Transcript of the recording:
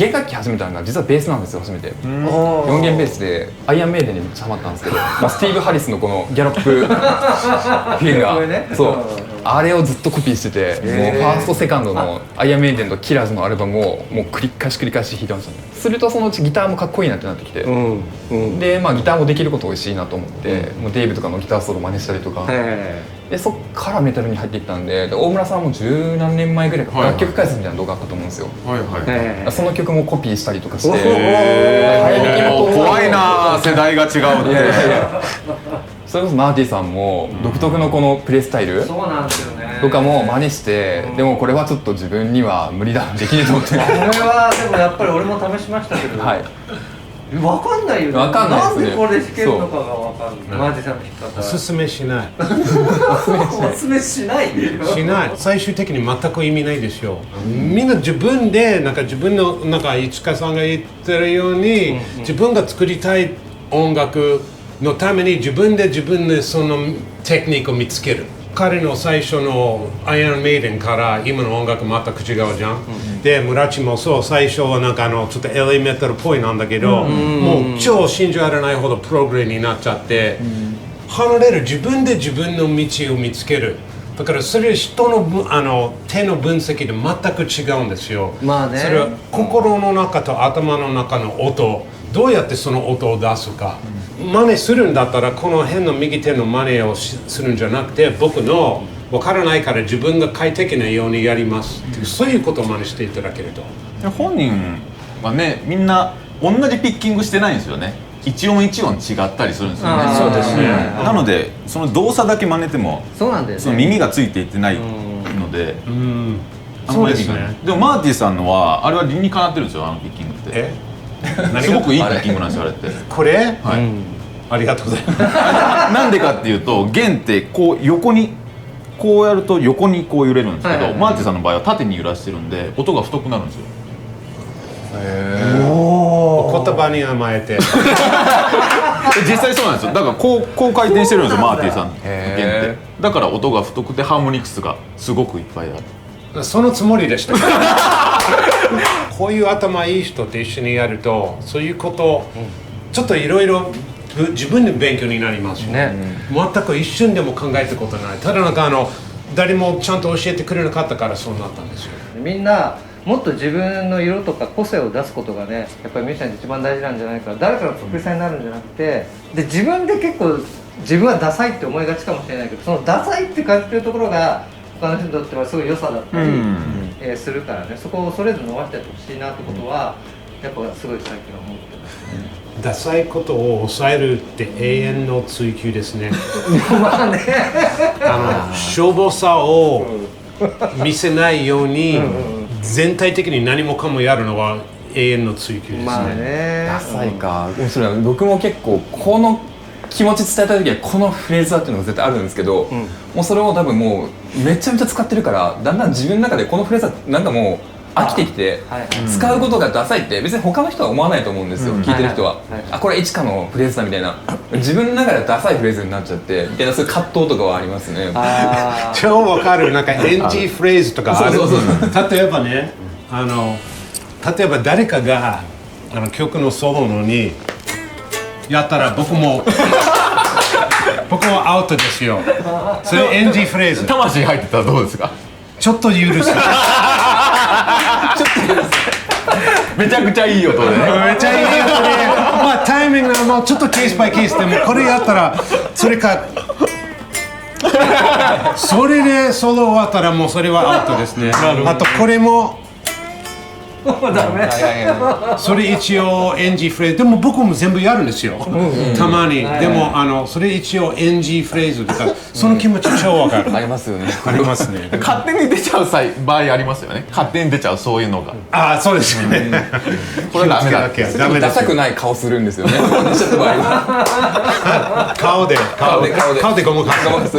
弦楽器始めたのが実はベースなんですよ初めて。4弦ベースでアイアンメイデンにめっちゃハマったんですけど、スティーブ・ハリスのこのギャロップフィンガー、そうあれをずっとコピーしてて、もうファーストセカンドのアイアンメイデンとキラーズのアルバムをもう繰り返し弾いてましたね。するとそのうちギターもかっこいいなってなってきて、でまあギターもできること美味しいなと思って、もうデイブとかのギターソロ真似したりとか。でそっからメタルに入っていったんで、大村さんも十何年前ぐらいから楽曲解説みたいな動画あったと思うんですよ。その曲もコピーしたりとかして、怖いな、世代が違うって。それこそマーティさんも独特のこのプレイスタイルとかも真似して、でもこれはちょっと自分には無理だ、できねえと思って。これはでもやっぱり俺も試しましたけど、わかんないよね。わかんないですね。なんでこれ弾けるのかがわかんない。マーティさんの弾き方。おすすめしない。おすすめしない。しない。最終的に全く意味ないですよ。みんな自分でなんか自分のなんか市川さんが言ってるように、自分が作りたい音楽のために自分でそのテクニックを見つける。彼の最初のアイアンメイデンから今の音楽全く違うじゃん。で村地もそう、最初はなんかちょっと LA メタルっぽいなんだけど、もう超信じられないほどプログレになっちゃって、離れる、自分で自分の道を見つける。だからそれ人の手の分析で全く違うんですよ。まあね、それは心の中と頭の中の音、どうやってその音を出すか。真似するんだったらこの辺の右手の真似をするんじゃなくて、僕の分からないから自分が快適なようにやります、そういうことを真似していただけると。本人はね、みんな同じピッキングしてないんですよね。一音一音違ったりするんですよね。そうですね。なのでその動作だけ真似てもそうなんだよね、その耳がついていってないので、そうですね。でもマーティさんのはあれは理にかなってるんですよ、あのピッキングって。すごくいいピッキングなんですよ、あれって。これ、ありがとうございます。なんでかっていうと、弦ってこう横にこうやると横にこう揺れるんですけど、マーティさんの場合は縦に揺らしてるんで音が太くなるんですよ。言葉に甘えて。実際そうなんですよ。だからこう回転してるんですよ、マーティさんの弦って。だから音が太くてハーモニクスがすごくいっぱいある。そのつもりでした。こういう頭いい人と一緒にやると、そういうこと、ちょっといろいろ自分で勉強になりますね。全く一瞬でも考えたことない。ただなんか誰もちゃんと教えてくれなかったからそうなったんですよ。みんなもっと自分の色とか個性を出すことがね、やっぱりミュージシャンに一番大事なんじゃないか。誰かの得意さになるんじゃなくて、で自分で結構自分はダサいって思いがちかもしれないけど、そのダサいって感じてるところが他の人にとってはすごい良さだったり、するからね、そこを恐れず伸ばしてやってほしいなってことは、やっぱすごい最近は思ってますね。ダサいことを抑えるって永遠の追求ですね。まあね、しょぼさを見せないように全体的に何もかもやるのは永遠の追求ですね。まあね、ダサいか。それは僕も結構この気持ち伝えた時はこのフレーズだっていうのが絶対あるんですけど、もうそれを多分もうめちゃめちゃ使ってるから、だんだん自分の中でこのフレーズはなんかもう飽きてきて、使うことがダサいって別に他の人は思わないと思うんですよ、聞いてる人は。あ、これ一花のフレーズだみたいな、自分の中でダサいフレーズになっちゃってみたいな、そういう葛藤とかはありますね。超わかる。なんか NG フレーズとかある。例えばね、例えば誰かが曲のソロのにやったら僕もアウトですよ。それ NG フレーズ。魂入ってたらどうですか？ちょっと許す。めちゃくちゃいい音でね。めちゃいい音で、まあタイミングはもうちょっとケースバイケースでもこれやったらそれか。それでソロ終わったらもうそれはアウトですね。あとこれも。ダメ。それ一応 NG フレーズでも僕も全部やるんですよ、たまに。でもそれ一応 NG フレーズとか、その気持ち超わかる。ありますよね。ありますね。勝手に出ちゃう場合ありますよね。勝手に出ちゃうそういうのが。ああ、そうですよね。これダメだ。ダサくない顔するんですよね。顔でごまかす。